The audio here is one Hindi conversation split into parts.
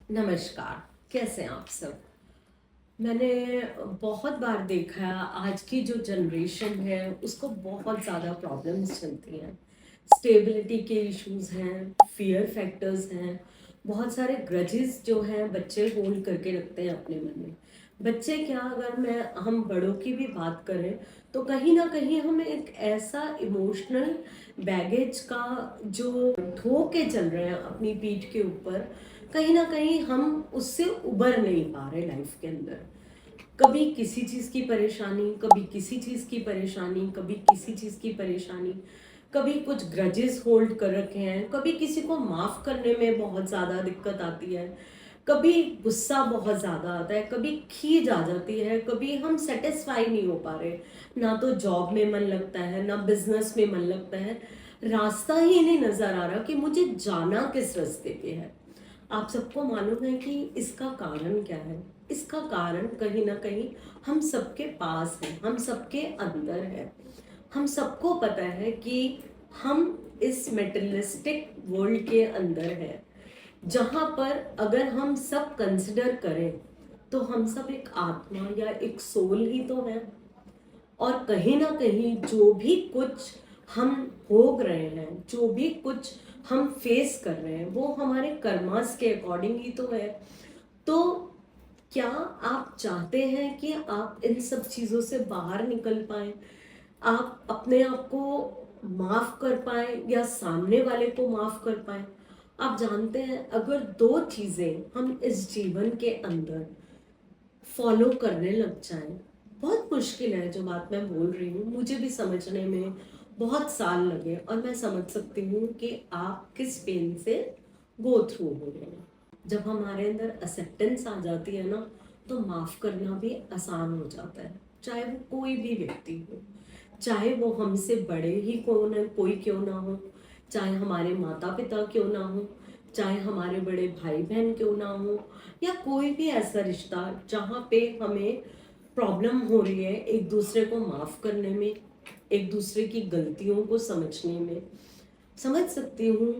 नमस्कार। कैसे हैं आप सब? मैंने बहुत बार देखा है आज की जो जनरेशन है उसको बहुत ज़्यादा प्रॉब्लम्स चलती हैं। स्टेबिलिटी के इश्यूज हैं, फियर फैक्टर्स हैं, बहुत सारे ग्रजेस जो हैं बच्चे होल्ड करके रखते हैं अपने मन में। बच्चे क्या, अगर मैं हम बड़ों की भी बात करें तो कहीं ना कहीं हम एक ऐसा इमोशनल बैगेज का जो ढो के चल रहे हैं अपनी पीठ के ऊपर, कहीं ना कहीं हम उससे उबर नहीं पा रहे लाइफ के अंदर। कभी किसी चीज़ की परेशानी, कभी किसी चीज़ की परेशानी, कभी किसी चीज़ की परेशानी, कभी कुछ ग्रजेस होल्ड कर रखे हैं, कभी किसी को माफ़ करने में बहुत ज़्यादा दिक्कत आती है, कभी गुस्सा बहुत ज़्यादा आता है, कभी खीज आ जाती है, कभी हम सेटिस्फाई नहीं हो पा रहे। ना तो जॉब में मन लगता है, ना बिजनेस में मन लगता है, रास्ता ही नहीं नज़र आ रहा कि मुझे जाना किस रास्ते पे है। आप सबको मालूम है कि इसका कारण क्या है? इसका कारण कहीं ना कहीं हम सबके पास है, हम सबके अंदर है। हम सबको पता है कि हम इस मेटेरियलिस्टिक वर्ल्ड के अंदर है, जहाँ पर अगर हम सब कंसिडर करें तो हम सब एक आत्मा या एक सोल ही तो है। और कहीं ना कहीं जो भी कुछ हम भोग रहे हैं, जो भी कुछ हम फेस कर रहे हैं, वो हमारे कर्मास के अकॉर्डिंग ही तो है। तो क्या आप चाहते हैं कि आप इन सब चीज़ों से बाहर निकल पाए, आप अपने आप को माफ कर पाए या सामने वाले को माफ कर पाए? आप जानते हैं, अगर दो चीज़ें हम इस जीवन के अंदर फॉलो करने लग जाएं, बहुत मुश्किल है जो बात मैं बोल रही हूँ, मुझे भी समझने में बहुत साल लगे, और मैं समझ सकती हूँ कि आप किस पेन से गो थ्रू हो रहे हैं। जब हमारे अंदर एक्सेप्टेंस आ जाती है ना, तो माफ़ करना भी आसान हो जाता है, चाहे वो कोई भी व्यक्ति हो, चाहे वो हमसे बड़े ही कौन है कोई क्यों ना हो, चाहे हमारे माता पिता क्यों ना हो, चाहे हमारे बड़े भाई बहन क्यों ना हो, या कोई भी ऐसा रिश्ता जहाँ पे हमें प्रॉब्लम हो रही है एक दूसरे को माफ़ करने में, एक दूसरे की गलतियों को समझने में। समझ सकती हूँ,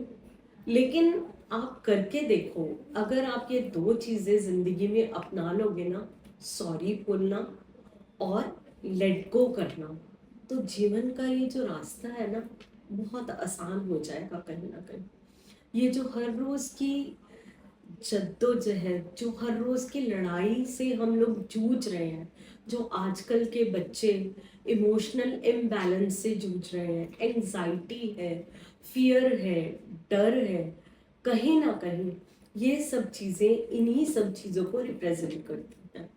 लेकिन आप करके देखो। अगर आप ये दो चीज़ें ज़िंदगी में अपना लोगे ना, सॉरी बोलना और लेट गो करना, तो जीवन का ये जो रास्ता है ना, बहुत आसान हो जाएगा कहीं ना कहीं। ये जो हर रोज़ की जद्दोजहद, जो हर रोज़ की लड़ाई से हम लोग जूझ रहे हैं, जो आजकल के बच्चे इमोशनल इम्बैलेंस से जूझ रहे हैं, एंजाइटी है, फियर है, डर है, कहीं ना कहीं ये सब चीज़ें इन्हीं सब चीज़ों को रिप्रेजेंट करती हैं।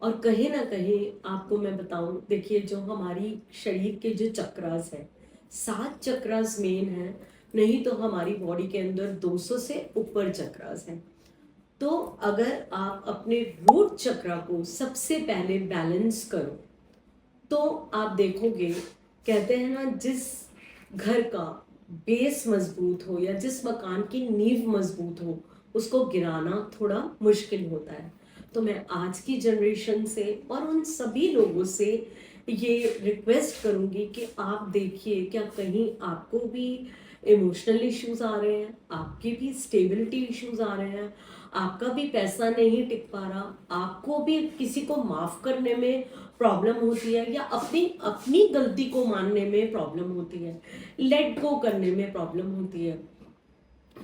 और कहीं ना कहीं आपको मैं बताऊं, देखिए जो हमारी शरीर के जो चक्रास है, 7 चक्रास मेन है, नहीं तो हमारी बॉडी के अंदर 200 से ऊपर चक्रास हैं। तो अगर आप अपने रूट चक्रा को सबसे पहले बैलेंस करो, तो आप देखोगे, कहते हैं ना, जिस घर का बेस मजबूत हो या जिस मकान की नींव मजबूत हो, उसको गिराना थोड़ा मुश्किल होता है। तो मैं आज की जनरेशन से और उन सभी लोगों से ये रिक्वेस्ट करूंगी कि आप देखिए, क्या कहीं आपको भी इमोशनल इश्यूज आ रहे हैं, आपके भी स्टेबिलिटी इश्यूज आ रहे हैं, आपका भी पैसा नहीं टिक पा रहा, आपको भी किसी को माफ करने में प्रॉब्लम होती है, या अपनी अपनी गलती को मानने में प्रॉब्लम होती है, लेट गो करने में प्रॉब्लम होती है,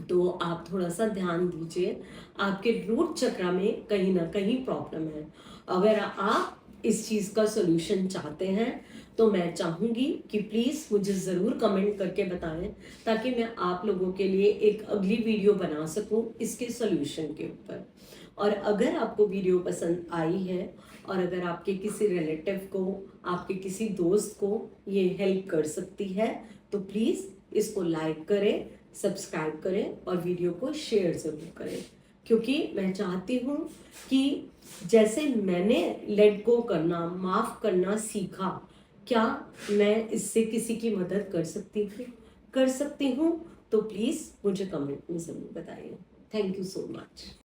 तो आप थोड़ा सा ध्यान दीजिए। आपके रूट चक्र में कहीं ना कहीं प्रॉब्लम है। अगर आप इस चीज़ का सोल्यूशन चाहते हैं, तो मैं चाहूँगी कि प्लीज़ मुझे ज़रूर कमेंट करके बताएं, ताकि मैं आप लोगों के लिए एक अगली वीडियो बना सकूं इसके सोल्यूशन के ऊपर। और अगर आपको वीडियो पसंद आई है, और अगर आपके किसी रिलेटिव को, आपके किसी दोस्त को ये हेल्प कर सकती है, तो प्लीज़ इसको लाइक करें, सब्सक्राइब करें और वीडियो को शेयर ज़रूर करें। क्योंकि मैं चाहती हूँ कि जैसे मैंने लेट गो करना, माफ़ करना सीखा, क्या मैं इससे किसी की मदद कर सकती हूँ? तो प्लीज़ मुझे कमेंट में ज़रूर बताइए। Thank you so much.